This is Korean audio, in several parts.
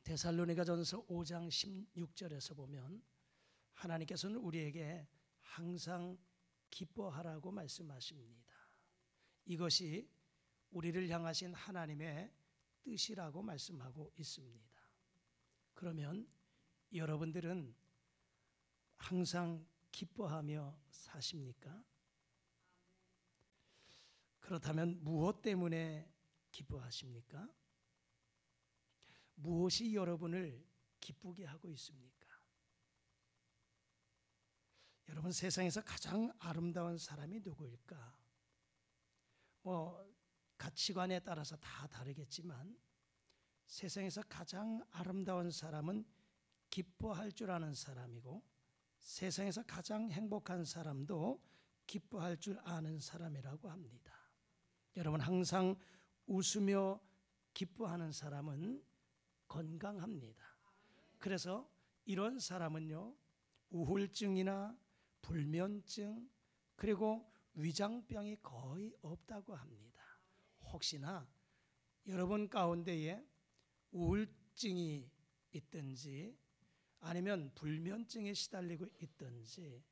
데살로니가전서 5장 16절에서 보면 하나님께서는 우리에게 항상 기뻐하라고 말씀하십니다. 이것이 우리를 향하신 하나님의 뜻이라고 말씀하고 있습니다. 그러면 여러분들은 항상 기뻐하며 사십니까? 그렇다면 무엇 때문에 기뻐하십니까? 무엇이 여러분을 기쁘게 하고 있습니까? 여러분, 세상에서 가장 아름다운 사람이 누구일까? 가치관에 따라서 다 다르겠지만 세상에서 가장 아름다운 사람은 기뻐할 줄 아는 사람이고, 세상에서 가장 행복한 사람도 기뻐할 줄 아는 사람이라고 합니다. 여러분, 항상 웃으며 기뻐하는 사람은 건강합니다. 그래서 이런 사람은요, 우울증이나 불면증, 그리고 위장병이 거의 없다고 합니다. 혹시나 여러분 가운데에 우울증이 있든지 아니면 불면증에 시달리고 있든지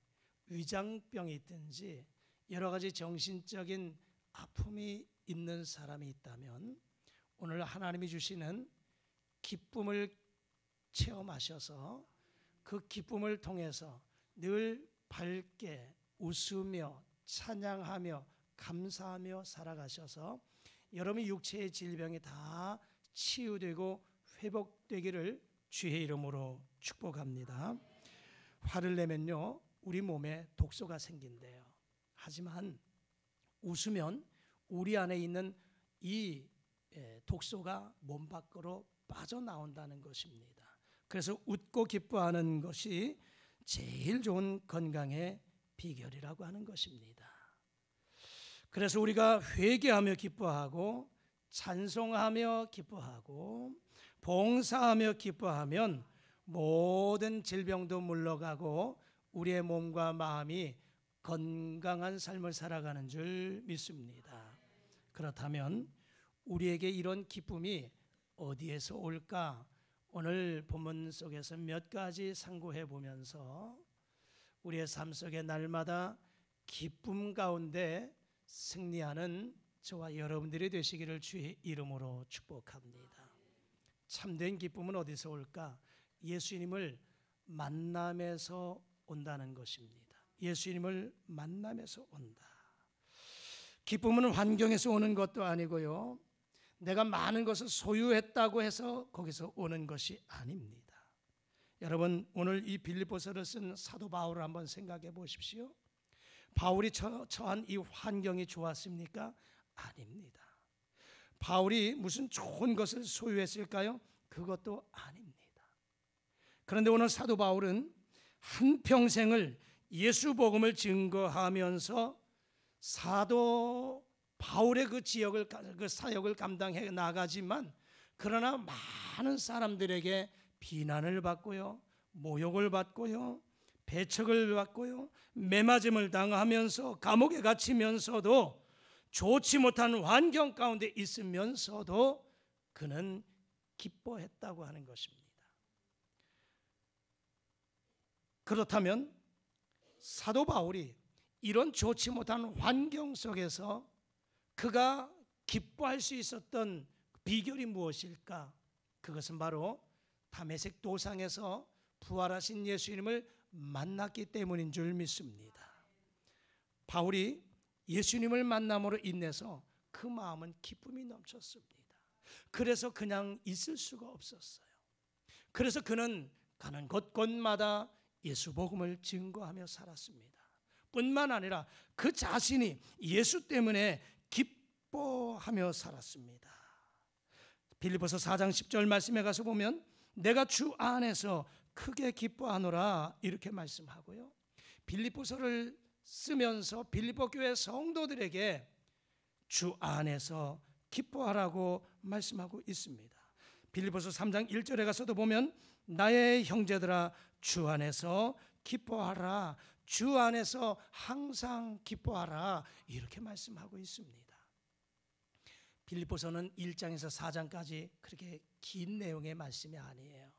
위장병이 있든지 여러 가지 정신적인 아픔이 있는 사람이 있다면 오늘 하나님이 주시는 기쁨을 체험하셔서 그 기쁨을 통해서 늘 밝게 웃으며 찬양하며 감사하며 살아가셔서 여러분의 육체의 질병이 다 치유되고 회복되기를 주의 이름으로 축복합니다. 화를 내면요, 우리 몸에 독소가 생긴대요. 하지만 웃으면 우리 안에 있는 이 독소가 몸 밖으로 빠져나온다는 것입니다. 그래서 웃고 기뻐하는 것이 제일 좋은 건강의 비결이라고 하는 것입니다. 그래서 우리가 회개하며 기뻐하고 찬송하며 기뻐하고 봉사하며 기뻐하면 모든 질병도 물러가고 우리의 몸과 마음이 건강한 삶을 살아가는 줄 믿습니다. 그렇다면 우리에게 이런 기쁨이 어디에서 올까? 오늘 본문 속에서 몇 가지 상고해 보면서 우리의 삶 속에 날마다 기쁨 가운데 승리하는 저와 여러분들이 되시기를 주의 이름으로 축복합니다. 참된 기쁨은 어디서 올까? 예수님을 만남에서 온다는 것입니다. 예수님을 만남에서 온다. 기쁨은 환경에서 오는 것도 아니고요, 내가 많은 것을 소유했다고 해서 거기서 오는 것이 아닙니다. 여러분, 오늘 이 빌립보서를 쓴 사도 바울을 한번 생각해 보십시오. 바울이 처한 이 환경이 좋았습니까? 아닙니다. 바울이 무슨 좋은 것을 소유했을까요? 그것도 아닙니다. 그런데 오늘 사도 바울은 한평생을 예수 복음을 증거하면서 사도 바울의 그 지역을, 그 사역을 감당해 나가지만 그러나 많은 사람들에게 비난을 받고요, 모욕을 받고요, 배척을 받고요, 매맞음을 당하면서 감옥에 갇히면서도 좋지 못한 환경 가운데 있으면서도 그는 기뻐했다고 하는 것입니다. 그렇다면 사도 바울이 이런 좋지 못한 환경 속에서 그가 기뻐할 수 있었던 비결이 무엇일까? 그것은 바로 다메섹 도상에서 부활하신 예수님을 만났기 때문인 줄 믿습니다. 바울이 예수님을 만남으로 인해서 그 마음은 기쁨이 넘쳤습니다. 그래서 그냥 있을 수가 없었어요. 그래서 그는 가는 곳곳마다 예수 복음을 증거하며 살았습니다. 뿐만 아니라 그 자신이 예수 때문에 기뻐하며 살았습니다. 빌립보서 4장 10절 말씀에 가서 보면 내가 주 안에서 크게 기뻐하노라 이렇게 말씀하고요, 빌립보서를 쓰면서 빌립보 교회 성도들에게 주 안에서 기뻐하라고 말씀하고 있습니다. 빌립보서 3장 1절에 가서도 보면 나의 형제들아 주 안에서 기뻐하라, 주 안에서 항상 기뻐하라 이렇게 말씀하고 있습니다. 빌립보서는 1장에서 4장까지 그렇게 긴 내용의 말씀이 아니에요.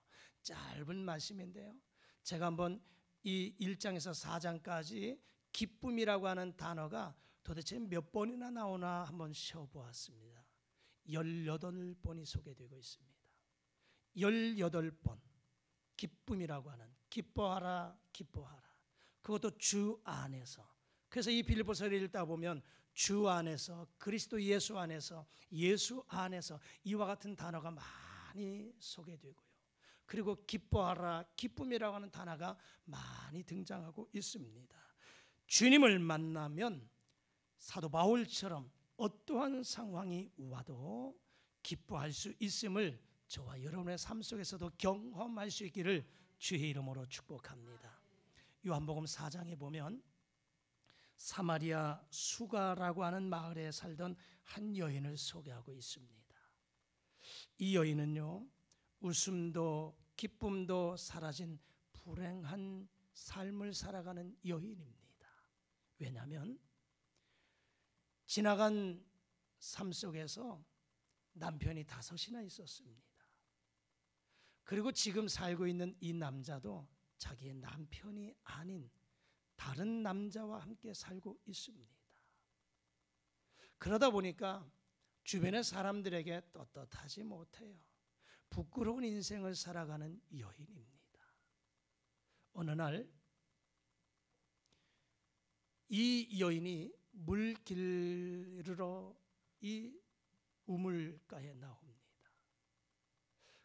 짧은 말씀인데요, 제가 한번 이 1장에서 4장까지 기쁨이라고 하는 단어가 도대체 몇 번이나 나오나 한번 쉬어보았습니다. 18번이 소개되고 있습니다. 18번 기쁨이라고 하는, 기뻐하라 기뻐하라, 그것도 주 안에서. 그래서 이 빌립보서를 읽다 보면 주 안에서, 그리스도 예수 안에서, 예수 안에서 이와 같은 단어가 많이 소개되고요. 그리고 기뻐하라, 기쁨이라고 하는 단어가 많이 등장하고 있습니다. 주님을 만나면 사도 바울처럼 어떠한 상황이 와도 기뻐할 수 있음을 저와 여러분의 삶 속에서도 경험할 수 있기를 주의 이름으로 축복합니다. 요한복음 4장에 보면 사마리아 수가라고 하는 마을에 살던 한 여인을 소개하고 있습니다. 이 여인은요, 웃음도 기쁨도 사라진 불행한 삶을 살아가는 여인입니다. 왜냐하면 지나간 삶 속에서 남편이 5이나 있었습니다. 그리고 지금 살고 있는 이 남자도 자기의 남편이 아닌 다른 남자와 함께 살고 있습니다. 그러다 보니까 주변의 사람들에게 떳떳하지 못해요. 부끄러운 인생을 살아가는 여인입니다. 어느 날 이 여인이 물길으로 이 우물가에 나옵니다.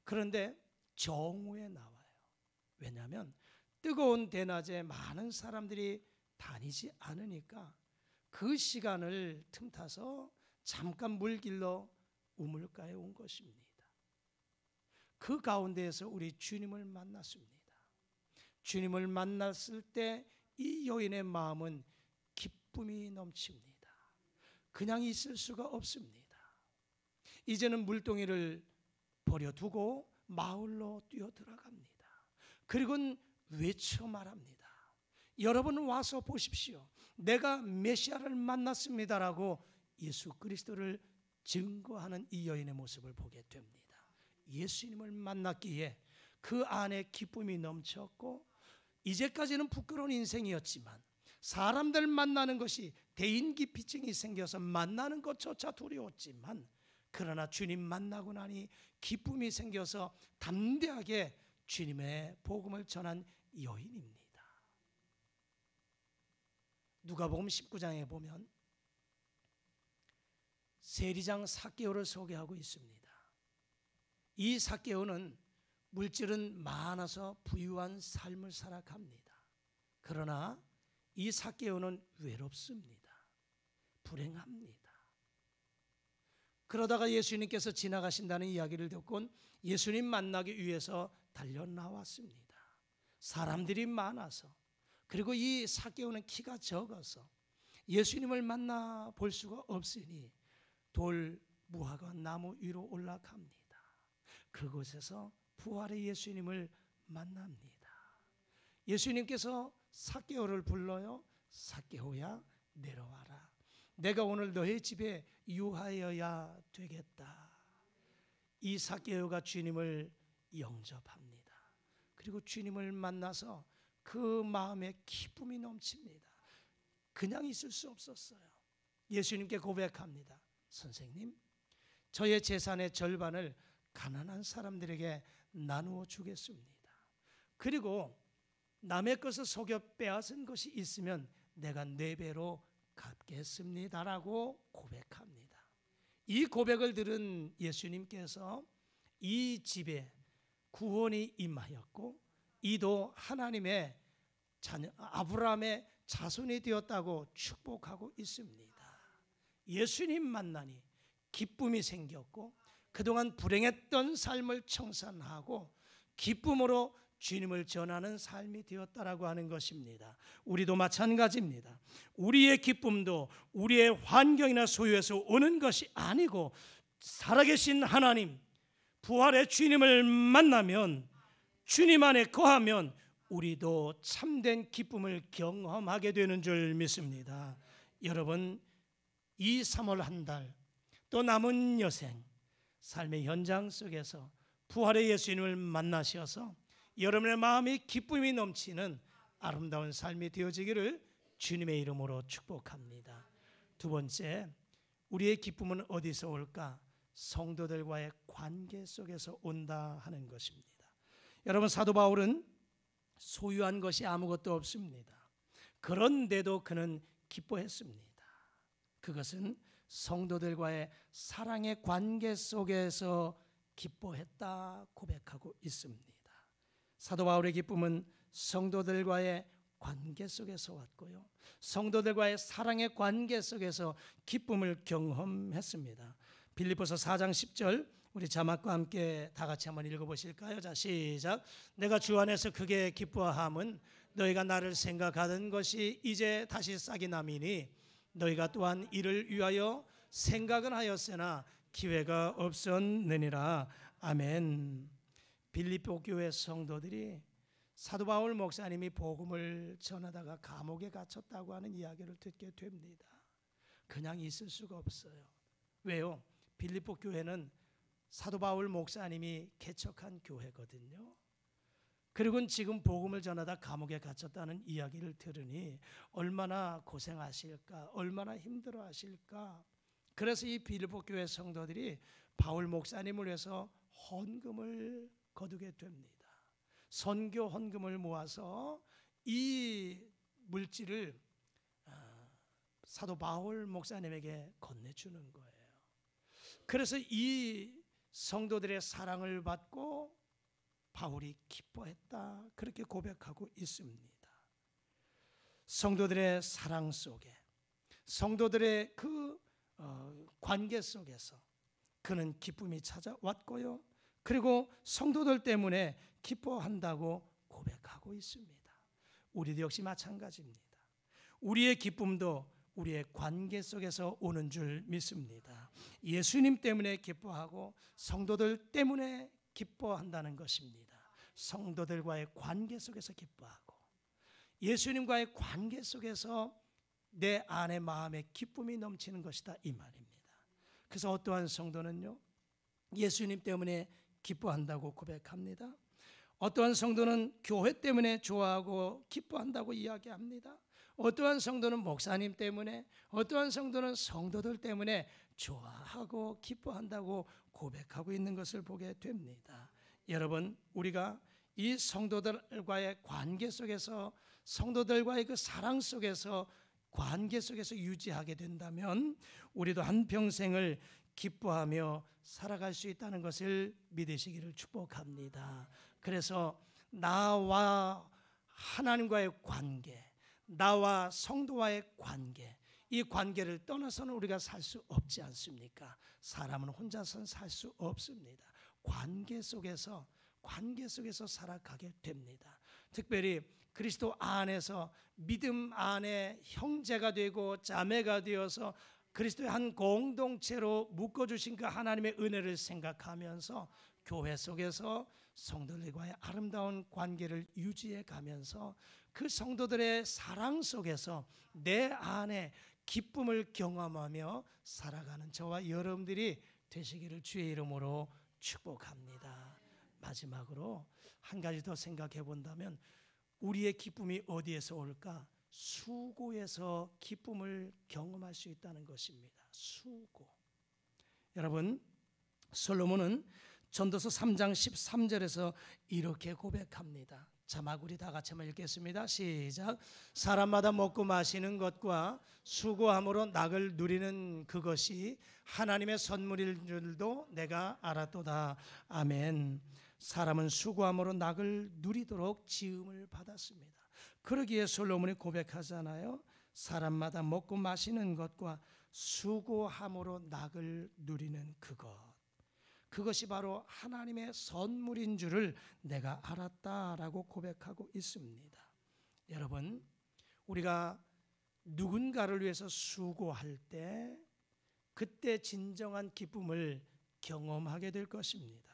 그런데 정오에 나와요. 왜냐하면 뜨거운 대낮에 많은 사람들이 다니지 않으니까 그 시간을 틈타서 잠깐 물길로 우물가에 온 것입니다. 그 가운데에서 우리 주님을 만났습니다. 주님을 만났을 때 이 여인의 마음은 기쁨이 넘칩니다. 그냥 있을 수가 없습니다. 이제는 물동이를 버려두고 마을로 뛰어들어갑니다. 그리고는 외쳐 말합니다. 여러분 와서 보십시오. 내가 메시아를 만났습니다라고 예수 그리스도를 증거하는 이 여인의 모습을 보게 됩니다. 예수님을 만났기에 그 안에 기쁨이 넘쳤고, 이제까지는 부끄러운 인생이었지만 사람들 만나는 것이 대인기피증이 생겨서 만나는 것조차 두려웠지만, 그러나 주님 만나고 나니 기쁨이 생겨서 담대하게 주님의 복음을 전한 여인입니다. 누가복음 19장에 보면 세리장 삭개오를 소개하고 있습니다. 이 삭개오는 물질은 많아서 부유한 삶을 살아갑니다. 그러나 이 삭개오는 외롭습니다. 불행합니다. 그러다가 예수님께서 지나가신다는 이야기를 듣곤 예수님 만나기 위해서 달려 나왔습니다. 사람들이 많아서, 그리고 이 삭개오는 키가 적어서 예수님을 만나 볼 수가 없으니 돌 무화과 나무 위로 올라갑니다. 그곳에서 부활의 예수님을 만납니다. 예수님께서 삭개오를 불러요. 삭개오야, 내려와라. 내가 오늘 너의 집에 유하여야 되겠다. 이 삭개오가 주님을 영접합니다. 그리고 주님을 만나서 그 마음에 기쁨이 넘칩니다. 그냥 있을 수 없었어요. 예수님께 고백합니다. 선생님, 저의 재산의 절반을 가난한 사람들에게 나누어 주겠습니다. 그리고 남의 것을 속여 빼앗은 것이 있으면 내가 4배로 갚겠습니다라고 고백합니다. 이 고백을 들은 예수님께서 이 집에 구원이 임하였고, 이도 하나님의 자녀 아브라함의 자손이 되었다고 축복하고 있습니다. 예수님 만나니 기쁨이 생겼고, 그동안 불행했던 삶을 청산하고 기쁨으로 주님을 전하는 삶이 되었다라고 하는 것입니다. 우리도 마찬가지입니다. 우리의 기쁨도 우리의 환경이나 소유에서 오는 것이 아니고, 살아계신 하나님, 부활의 주님을 만나면, 주님 안에 거하면 우리도 참된 기쁨을 경험하게 되는 줄 믿습니다. 여러분, 이 3월 한 달 또 남은 여생 삶의 현장 속에서 부활의 예수님을 만나셔서 여러분의 마음이 기쁨이 넘치는 아름다운 삶이 되어지기를 주님의 이름으로 축복합니다. 두 번째, 우리의 기쁨은 어디서 올까? 성도들과의 관계 속에서 온다 하는 것입니다. 여러분, 사도 바울은 소유한 것이 아무것도 없습니다. 그런데도 그는 기뻐했습니다. 그것은 성도들과의 사랑의 관계 속에서 기뻐했다 고백하고 있습니다. 사도 바울의 기쁨은 성도들과의 관계 속에서 왔고요, 성도들과의 사랑의 관계 속에서 기쁨을 경험했습니다. 빌립보서 4장 10절 우리 자막과 함께 다 같이 한번 읽어보실까요? 자, 시작. 내가 주 안에서 크게 기뻐함은 너희가 나를 생각하던 것이 이제 다시 싹이 남이니 너희가 또한 이를 위하여 생각은 하였으나 기회가 없었느니라. 아멘. 빌립보 교회 성도들이 사도 바울 목사님이 복음을 전하다가 감옥에 갇혔다고 하는 이야기를 듣게 됩니다. 그냥 있을 수가 없어요. 왜요? 빌립보 교회는 사도 바울 목사님이 개척한 교회거든요. 그리고 지금 복음을 전하다 감옥에 갇혔다는 이야기를 들으니 얼마나 고생하실까, 얼마나 힘들어하실까. 그래서 이 빌립보 교회 성도들이 바울 목사님을 위해서 헌금을 거두게 됩니다. 선교 헌금을 모아서 이 물질을 사도 바울 목사님에게 건네주는 거예요. 그래서 이 성도들의 사랑을 받고 바울이 기뻐했다, 그렇게 고백하고 있습니다. 성도들의 사랑 속에, 성도들의 그 관계 속에서 그는 기쁨이 찾아왔고요, 그리고 성도들 때문에 기뻐한다고 고백하고 있습니다. 우리도 역시 마찬가지입니다. 우리의 기쁨도 우리의 관계 속에서 오는 줄 믿습니다. 예수님 때문에 기뻐하고 성도들 때문에 기뻐한다는 것입니다. 성도들과의 관계 속에서 기뻐하고 예수님과의 관계 속에서 내 안의 마음에 기쁨이 넘치는 것이다, 이 말입니다. 그래서 어떠한 성도는요, 예수님 때문에 기뻐한다고 고백합니다. 어떠한 성도는 교회 때문에 좋아하고 기뻐한다고 이야기합니다. 어떠한 성도는 목사님 때문에, 어떠한 성도는 성도들 때문에 좋아하고 기뻐한다고 고백하고 있는 것을 보게 됩니다. 여러분, 우리가 이 성도들과의 관계 속에서, 성도들과의 그 사랑 속에서, 관계 속에서 유지하게 된다면 우리도 한평생을 기뻐하며 살아갈 수 있다는 것을 믿으시기를 축복합니다. 그래서 나와 하나님과의 관계, 나와 성도와의 관계, 이 관계를 떠나서는 우리가 살 수 없지 않습니까? 사람은 혼자서는 살 수 없습니다. 관계 속에서 살아가게 됩니다. 특별히 그리스도 안에서 믿음 안에 형제가 되고 자매가 되어서 그리스도의 한 공동체로 묶어주신 그 하나님의 은혜를 생각하면서 교회 속에서 성도들과의 아름다운 관계를 유지해 가면서 그 성도들의 사랑 속에서 내 안에 기쁨을 경험하며 살아가는 저와 여러분들이 되시기를 주의 이름으로 축복합니다. 마지막으로 한 가지 더 생각해 본다면 우리의 기쁨이 어디에서 올까? 수고에서 기쁨을 경험할 수 있다는 것입니다. 수고. 여러분, 솔로몬은 전도서 3장 13절에서 이렇게 고백합니다. 자막 우리 다 같이 한번 읽겠습니다. 시작. 사람마다 먹고 마시는 것과 수고함으로 낙을 누리는 그것이 하나님의 선물일 줄도 내가 알았도다. 아멘. 사람은 수고함으로 낙을 누리도록 지음을 받았습니다. 그러기에 솔로몬이 고백하잖아요. 사람마다 먹고 마시는 것과 수고함으로 낙을 누리는 그것이 바로 하나님의 선물인 줄을 내가 알았다라고 고백하고 있습니다. 여러분, 우리가 누군가를 위해서 수고할 때 그때 진정한 기쁨을 경험하게 될 것입니다.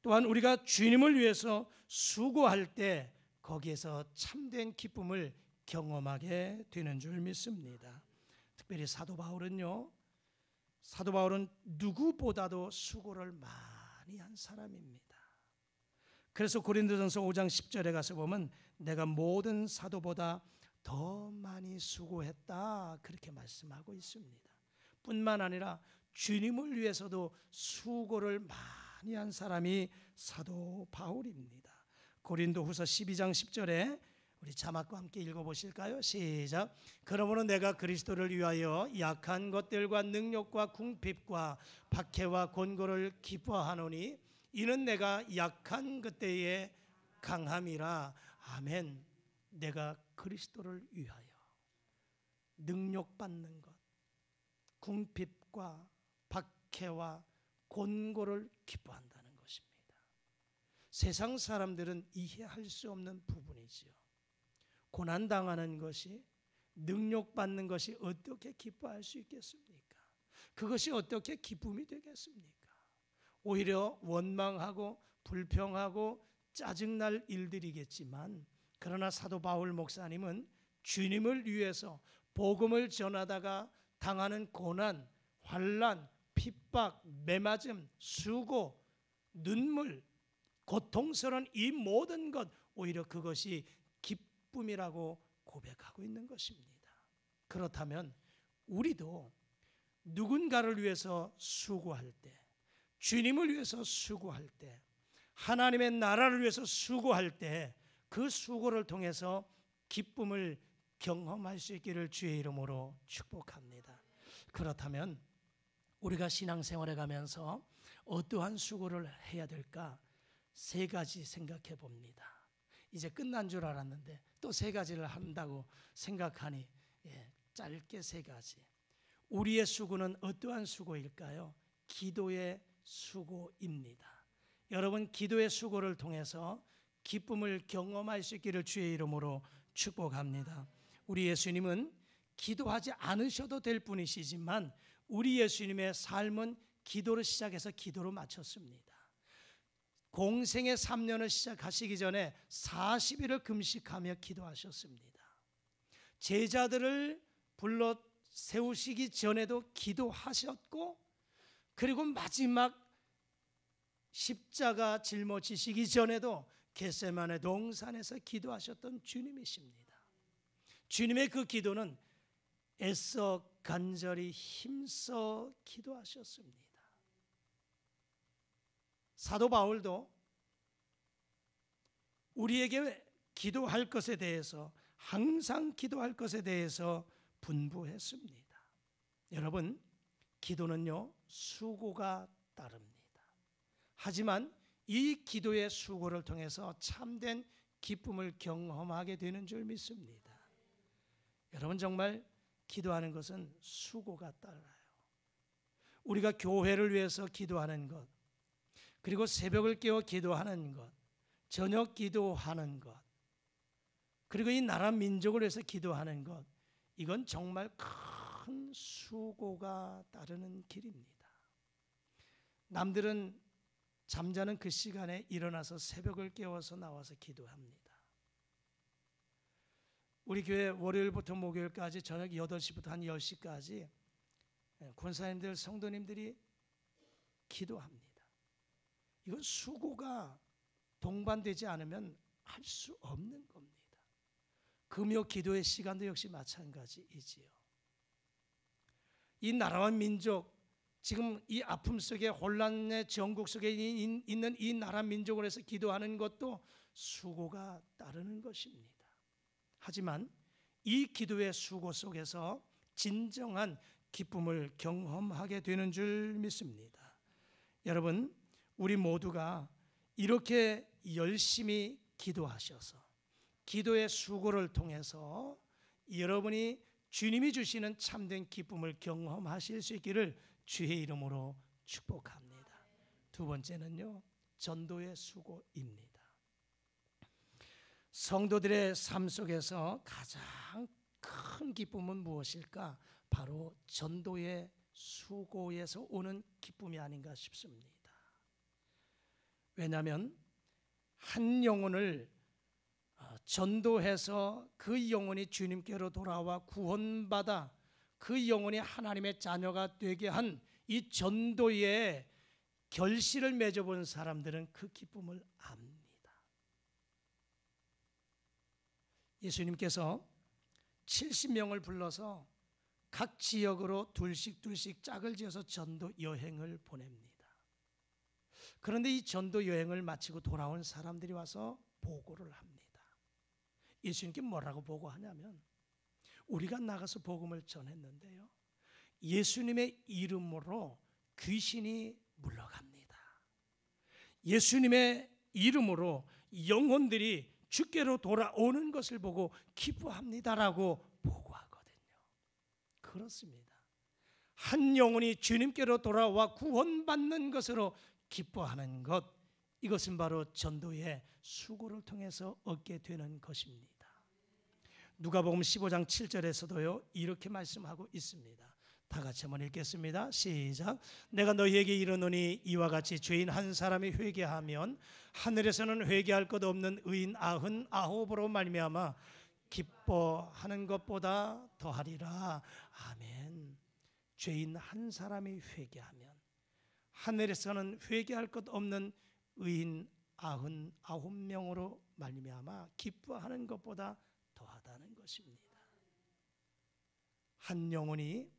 또한 우리가 주님을 위해서 수고할 때 거기에서 참된 기쁨을 경험하게 되는 줄 믿습니다. 특별히 사도 바울은요, 사도 바울은 누구보다도 수고를 많이 한 사람입니다. 그래서 고린도전서 5장 10절에 가서 보면 내가 모든 사도보다 더 많이 수고했다 그렇게 말씀하고 있습니다. 뿐만 아니라 주님을 위해서도 수고를 많이 한 사람이 사도 바울입니다. 고린도후서 12장 10절에 우리 자막과 함께 읽어보실까요? 시작. 그러므로 내가 그리스도를 위하여 약한 것들과 능력과 궁핍과 박해와 곤고를 기뻐하노니 이는 내가 약한 그때의 강함이라. 아멘. 내가 그리스도를 위하여 능력받는 것, 궁핍과 박해와 곤고를 기뻐한다는 것입니다. 세상 사람들은 이해할 수 없는 부분이지요. 고난당하는 것이, 능력받는 것이 어떻게 기뻐할 수 있겠습니까? 그것이 어떻게 기쁨이 되겠습니까? 오히려 원망하고 불평하고 짜증날 일들이겠지만, 그러나 사도 바울 목사님은 주님을 위해서 복음을 전하다가 당하는 고난, 환난, 핍박, 매맞음, 수고, 눈물, 고통스러운 이 모든 것, 오히려 그것이 기쁨이라고 고백하고 있는 것입니다. 그렇다면 우리도 누군가를 위해서 수고할 때, 주님을 위해서 수고할 때, 하나님의 나라를 위해서 수고할 때 그 수고를 통해서 기쁨을 경험할 수 있기를 주의 이름으로 축복합니다. 그렇다면 우리가 신앙생활에 가면서 어떠한 수고를 해야 될까? 세 가지 생각해 봅니다. 이제 끝난 줄 알았는데 또 세 가지를 한다고 생각하니 짧게 세 가지. 우리의 수고는 어떠한 수고일까요? 기도의 수고입니다. 여러분, 기도의 수고를 통해서 기쁨을 경험할 수 있기를 주의 이름으로 축복합니다. 우리 예수님은 기도하지 않으셔도 될 분이시지만 우리 예수님의 삶은 기도로 시작해서 기도로 마쳤습니다. 공생의 3년을 시작하시기 전에 40일을 금식하며 기도하셨습니다. 제자들을 불러 세우시기 전에도 기도하셨고, 그리고 마지막 십자가 짊어지시기 전에도 겟세마네 동산에서 기도하셨던 주님이십니다. 주님의 그 기도는 애써 간절히 힘써 기도하셨습니다. 사도 바울도 우리에게 기도할 것에 대해서, 항상 기도할 것에 대해서 분부했습니다. 여러분, 기도는요 수고가 따릅니다. 하지만 이 기도의 수고를 통해서 참된 기쁨을 경험하게 되는 줄 믿습니다. 여러분, 정말 기도하는 것은 수고가 따라요. 우리가 교회를 위해서 기도하는 것, 그리고 새벽을 깨워 기도하는 것, 저녁 기도하는 것, 그리고 이 나라 민족을 위해서 기도하는 것, 이건 정말 큰 수고가 따르는 길입니다. 남들은 잠자는 그 시간에 일어나서 새벽을 깨워서 나와서 기도합니다. 우리 교회 월요일부터 목요일까지 저녁 8시부터 한 10시까지 권사님들, 성도님들이 기도합니다. 이건 수고가 동반되지 않으면 할 수 없는 겁니다. 금요 기도의 시간도 역시 마찬가지이지요. 이 나라와 민족, 지금 이 아픔 속에, 혼란의 전국 속에 있는 이 나라 민족을 해서 기도하는 것도 수고가 따르는 것입니다. 하지만 이 기도의 수고 속에서 진정한 기쁨을 경험하게 되는 줄 믿습니다. 여러분, 우리 모두가 이렇게 열심히 기도하셔서 기도의 수고를 통해서 여러분이 주님이 주시는 참된 기쁨을 경험하실 수 있기를 주의 이름으로 축복합니다. 두 번째는요, 전도의 수고입니다. 성도들의 삶 속에서 가장 큰 기쁨은 무엇일까? 바로 전도의 수고에서 오는 기쁨이 아닌가 싶습니다. 왜냐하면 한 영혼을 전도해서 그 영혼이 주님께로 돌아와 구원받아 그 영혼이 하나님의 자녀가 되게 한 이 전도의 결실을 맺어본 사람들은 그 기쁨을 압니다. 예수님께서 70명을 불러서 각 지역으로 둘씩 짝을 지어서 전도 여행을 보냅니다. 그런데 이 전도 여행을 마치고 돌아온 사람들이 와서 보고를 합니다. 예수님께 뭐라고 보고하냐면, 우리가 나가서 복음을 전했는데요, 예수님의 이름으로 귀신이 물러갑니다. 예수님의 이름으로 영혼들이 주께로 돌아오는 것을 보고 기뻐합니다라고 보고하거든요. 그렇습니다. 한 영혼이 주님께로 돌아와 구원받는 것으로 기뻐하는 것, 이것은 바로 전도의 수고를 통해서 얻게 되는 것입니다. 누가복음 15장 7절에서도요 이렇게 말씀하고 있습니다. 다 같이 한번 읽겠습니다. 시작. 내가 너희에게 이르노니 이와 같이 죄인 한 사람이 회개하면 하늘에서는 회개할 것 없는 의인 99으로 말미암아 기뻐하는 것보다 더하리라. 아멘. 죄인 한 사람이 회개하면 하늘에서는 회개할 것 없는 의인 99명으로 말미암아 기뻐하는 것보다 더하다는 것입니다. 한 영혼이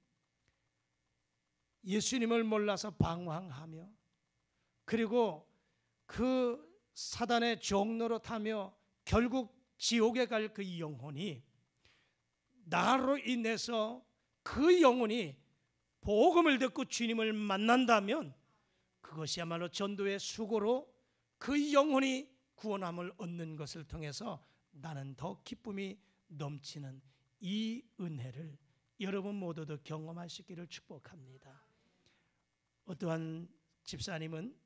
예수님을 몰라서 방황하며, 그리고 그 사단의 종로로 타며 결국 지옥에 갈 그 영혼이, 나로 인해서 그 영혼이 복음을 듣고 주님을 만난다면 그것이야말로 전도의 수고로 그 영혼이 구원함을 얻는 것을 통해서 나는 더 기쁨이 넘치는 이 은혜를 여러분 모두도 경험하시기를 축복합니다. 어떠한 집사님은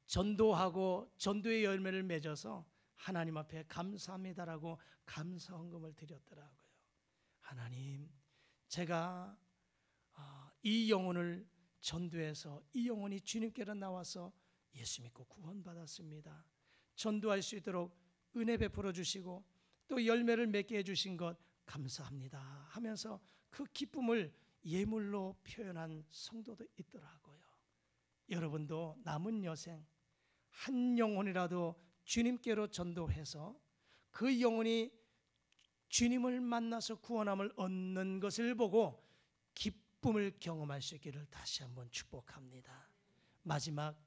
전도하고 전도의 열매를 맺어서 하나님 앞에 감사합니다라고 감사헌금을 드렸더라고요. 하나님, 제가 이 영혼을 전도해서 이 영혼이 주님께로 나와서 예수 믿고 구원받았습니다. 전도할 수 있도록 은혜 베풀어 주시고 또 열매를 맺게 해주신 것 감사합니다 하면서 그 기쁨을 예물로 표현한 성도도 있더라고요. 여러분도 남은 여생 한 영혼이라도 주님께로 전도해서 그 영혼이 주님을 만나서 구원함을 얻는 것을 보고 기쁨을 경험할 수 있기를 다시 한번 축복합니다. 마지막,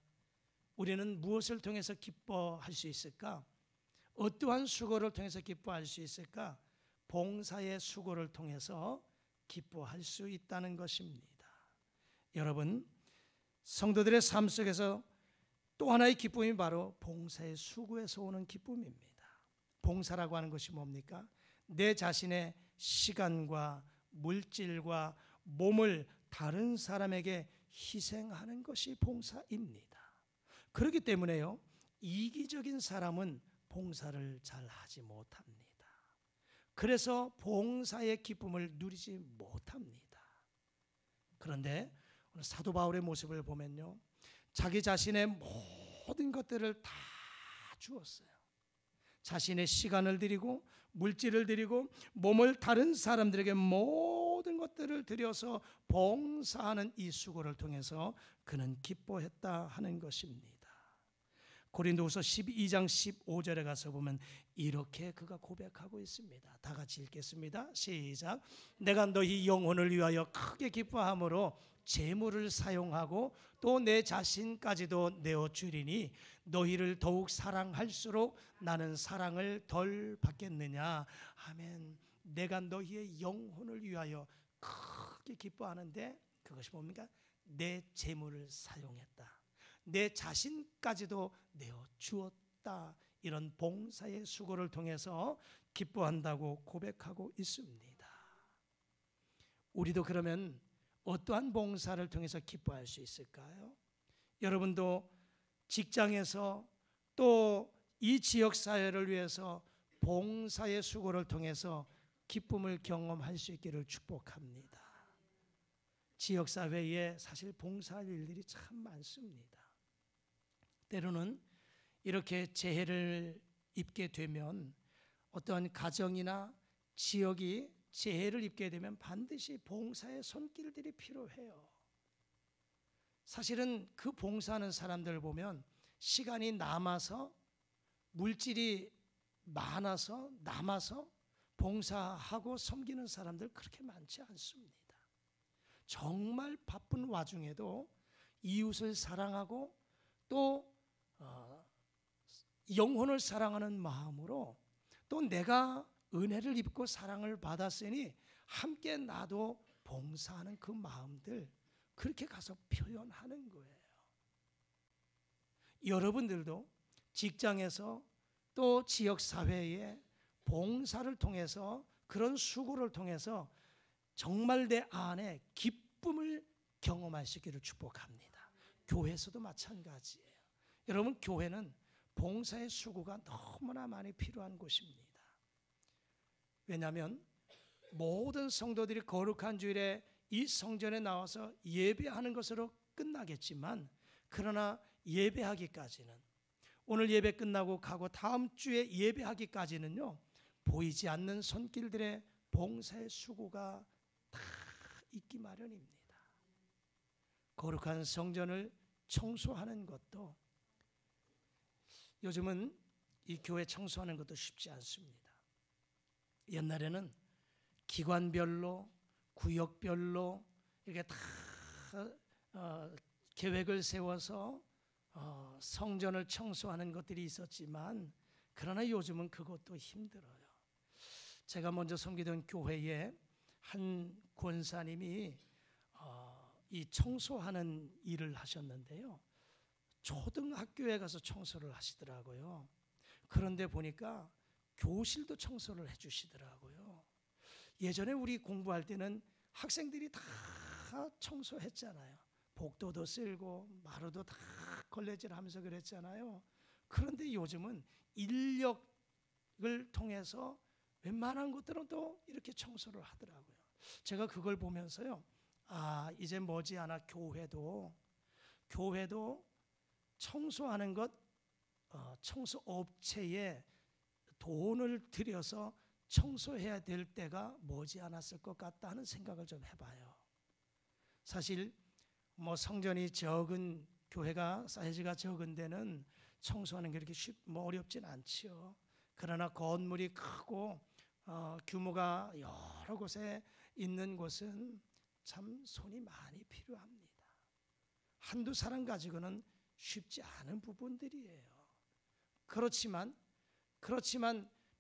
우리는 무엇을 통해서 기뻐할 수 있을까? 어떠한 수고를 통해서 기뻐할 수 있을까? 봉사의 수고를 통해서 기뻐할 수 있다는 것입니다. 여러분, 성도들의 삶 속에서 또 하나의 기쁨이 바로 봉사의 수고에서 오는 기쁨입니다. 봉사라고 하는 것이 뭡니까? 내 자신의 시간과 물질과 몸을 다른 사람에게 희생하는 것이 봉사입니다. 그렇기 때문에요, 이기적인 사람은 봉사를 잘 하지 못합니다. 그래서 봉사의 기쁨을 누리지 못합니다. 그런데 오늘 사도 바울의 모습을 보면요, 자기 자신의 모든 것들을 다 주었어요. 자신의 시간을 드리고 물질을 드리고 몸을 다른 사람들에게 모든 것들을 드려서 봉사하는 이 수고를 통해서 그는 기뻐했다 하는 것입니다. 고린도후서 12장 15절에 가서 보면 이렇게 그가 고백하고 있습니다. 다 같이 읽겠습니다. 시작. 내가 너희 영혼을 위하여 크게 기뻐함으로 재물을 사용하고 또 내 자신까지도 내어주리니 너희를 더욱 사랑할수록 나는 사랑을 덜 받겠느냐. 아멘. 내가 너희의 영혼을 위하여 크게 기뻐하는데 그것이 뭡니까? 내 재물을 사용했다. 내 자신까지도 내어주었다. 이런 봉사의 수고를 통해서 기뻐한다고 고백하고 있습니다. 우리도 그러면 어떠한 봉사를 통해서 기뻐할 수 있을까요? 여러분도 직장에서 또 이 지역사회를 위해서 봉사의 수고를 통해서 기쁨을 경험할 수 있기를 축복합니다. 지역사회에 사실 봉사할 일들이 참 많습니다. 때로는 이렇게 재해를 입게 되면 어떠한 가정이나 지역이 재해를 입게 되면 반드시 봉사의 손길들이 필요해요. 사실은 그 봉사하는 사람들 보면 시간이 남아서 물질이 많아서 남아서 봉사하고 섬기는 사람들 그렇게 많지 않습니다. 정말 바쁜 와중에도 이웃을 사랑하고 또 영혼을 사랑하는 마음으로 또 내가 은혜를 입고 사랑을 받았으니 함께 나도 봉사하는 그 마음들 그렇게 가서 표현하는 거예요. 여러분들도 직장에서 또 지역사회에 봉사를 통해서 그런 수고를 통해서 정말 내 안에 기쁨을 경험하시기를 축복합니다. 교회에서도 마찬가지예요. 여러분, 교회는 봉사의 수고가 너무나 많이 필요한 곳입니다. 왜냐하면 모든 성도들이 거룩한 주일에 이 성전에 나와서 예배하는 것으로 끝나겠지만, 그러나 예배하기까지는, 오늘 예배 끝나고 가고 다음 주에 예배하기까지는요, 보이지 않는 손길들의 봉사의 수고가 다 있기 마련입니다. 거룩한 성전을 청소하는 것도, 요즘은 이 교회 청소하는 것도 쉽지 않습니다. 옛날에는 기관별로 구역별로 이렇게 다 계획을 세워서 성전을 청소하는 것들이 있었지만, 그러나 요즘은 그것도 힘들어요. 제가 먼저 섬기던 교회에 한 권사님이 이 청소하는 일을 하셨는데요, 초등학교에 가서 청소를 하시더라고요. 그런데 보니까 교실도 청소를 해주시더라고요. 예전에 우리 공부할 때는 학생들이 다 청소했잖아요. 복도도 쓸고 마루도 다 걸레질하면서 그랬잖아요. 그런데 요즘은 인력을 통해서 웬만한 것들은 또 이렇게 청소를 하더라고요. 제가 그걸 보면서요, 이제 머지않아 교회도 청소하는 것, 청소업체에 돈을 들여서 청소해야 될 때가 머지않았을 것 같다 하는 생각을 좀 해봐요. 사실 뭐 성전이 적은, 교회가 사이즈가 적은 데는 청소하는 게 그렇게 어렵진 않지요. 그러나 건물이 크고 규모가 여러 곳에 있는 곳은 참 손이 많이 필요합니다. 한두 사람 가지고는 쉽지 않은 부분들이에요. 그렇지만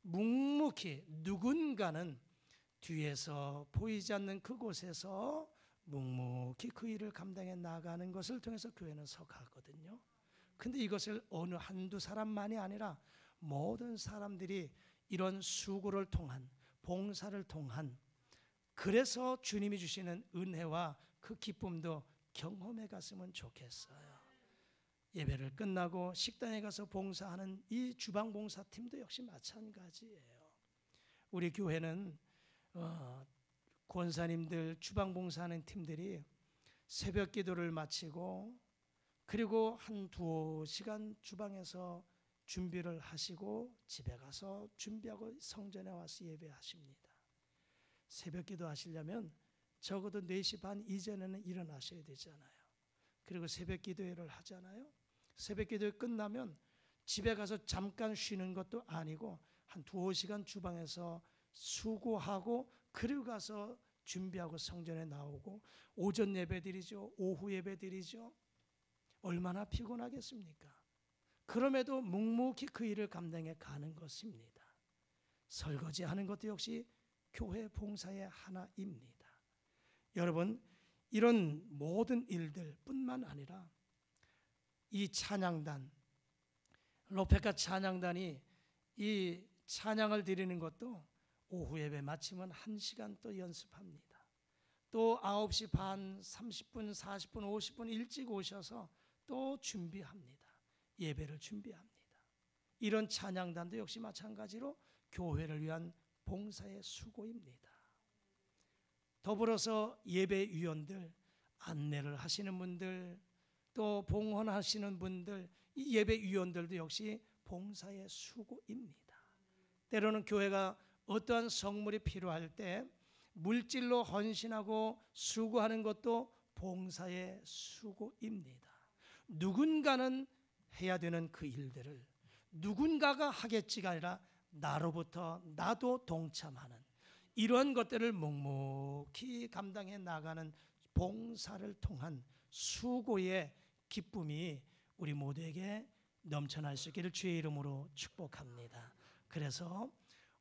묵묵히 누군가는 뒤에서 보이지 않는 그곳에서 묵묵히 그 일을 감당해 나가는 것을 통해서 교회는 서가거든요. 근데 이것을 어느 한두 사람만이 아니라 모든 사람들이 이런 수고를 통한, 봉사를 통한, 그래서 주님이 주시는 은혜와 그 기쁨도 경험해 갔으면 좋겠어요. 예배를 끝나고 식당에 가서 봉사하는 이 주방봉사팀도 역시 마찬가지예요. 우리 교회는 권사님들, 주방봉사하는 팀들이 새벽 기도를 마치고 그리고 한 2시간 주방에서 준비를 하시고 집에 가서 준비하고 성전에 와서 예배하십니다. 새벽 기도 하시려면 적어도 4시 반 이전에는 일어나셔야 되잖아요. 그리고 새벽 기도회를 하잖아요. 새벽 기도회 끝나면 집에 가서 잠깐 쉬는 것도 아니고 한 2시간 주방에서 수고하고 그리고 가서 준비하고 성전에 나오고 오전 예배 드리죠. 오후 예배 드리죠. 얼마나 피곤하겠습니까? 그럼에도 묵묵히 그 일을 감당해 가는 것입니다. 설거지하는 것도 역시 교회 봉사의 하나입니다. 여러분, 이런 모든 일들 뿐만 아니라 이 찬양단, 로페카 찬양단이 이 찬양을 드리는 것도 오후 예배 마치면 1시간 또 연습합니다. 또 9시 반, 30분, 40분, 50분 일찍 오셔서 또 준비합니다. 예배를 준비합니다. 이런 찬양단도 역시 마찬가지로 교회를 위한 봉사의 수고입니다. 더불어서 예배위원들, 안내를 하시는 분들, 또 봉헌하시는 분들, 이 예배위원들도 역시 봉사의 수고입니다. 때로는 교회가 어떠한 성물이 필요할 때 물질로 헌신하고 수고하는 것도 봉사의 수고입니다. 누군가는 해야 되는 그 일들을 누군가가 하겠지가 아니라 나로부터 나도 동참하는 이러한 것들을 묵묵히 감당해 나가는 봉사를 통한 수고의 기쁨이 우리 모두에게 넘쳐날 수 있기를 주의 이름으로 축복합니다. 그래서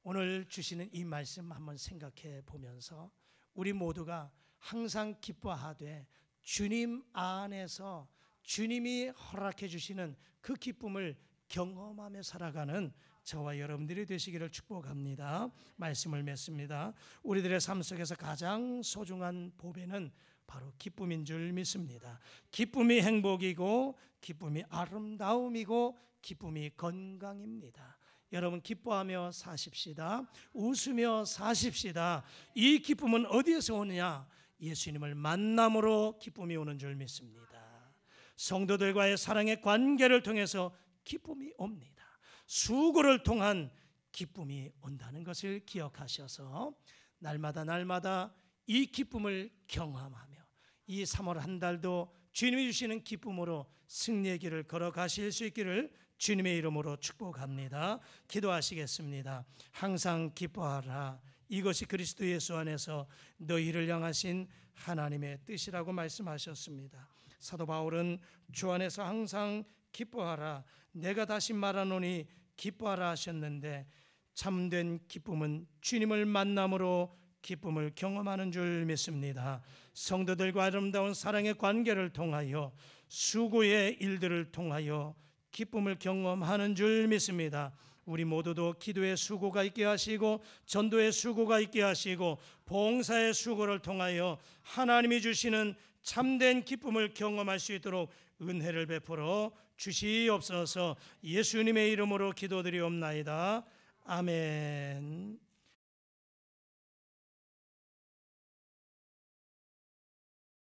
오늘 주시는 이 말씀 한번 생각해 보면서 우리 모두가 항상 기뻐하되 주님 안에서 주님이 허락해 주시는 그 기쁨을 경험하며 살아가는 저와 여러분들이 되시기를 축복합니다. 말씀을 맺습니다. 우리들의 삶 속에서 가장 소중한 보배는 바로 기쁨인 줄 믿습니다. 기쁨이 행복이고 기쁨이 아름다움이고 기쁨이 건강입니다. 여러분 기뻐하며 사십시다. 웃으며 사십시다. 이 기쁨은 어디에서 오느냐? 예수님을 만남으로 기쁨이 오는 줄 믿습니다. 성도들과의 사랑의 관계를 통해서 기쁨이 옵니다. 수고를 통한 기쁨이 온다는 것을 기억하셔서 날마다 이 기쁨을 경험하며 이 3월 한 달도 주님이 주시는 기쁨으로 승리의 길을 걸어가실 수 있기를 주님의 이름으로 축복합니다. 기도하시겠습니다. 항상 기뻐하라. 이것이 그리스도 예수 안에서 너희를 향하신 하나님의 뜻이라고 말씀하셨습니다. 사도 바울은 주 안에서 항상 기뻐하라. 내가 다시 말하노니 기뻐하라 하셨는데 참된 기쁨은 주님을 만남으로 기쁨을 경험하는 줄 믿습니다. 성도들과 아름다운 사랑의 관계를 통하여 수고의 일들을 통하여 기쁨을 경험하는 줄 믿습니다. 우리 모두도 기도의 수고가 있게 하시고 전도의 수고가 있게 하시고 봉사의 수고를 통하여 하나님이 주시는 참된 기쁨을 경험할 수 있도록 은혜를 베풀어 주시옵소서. 예수님의 이름으로 기도드리옵나이다. 아멘.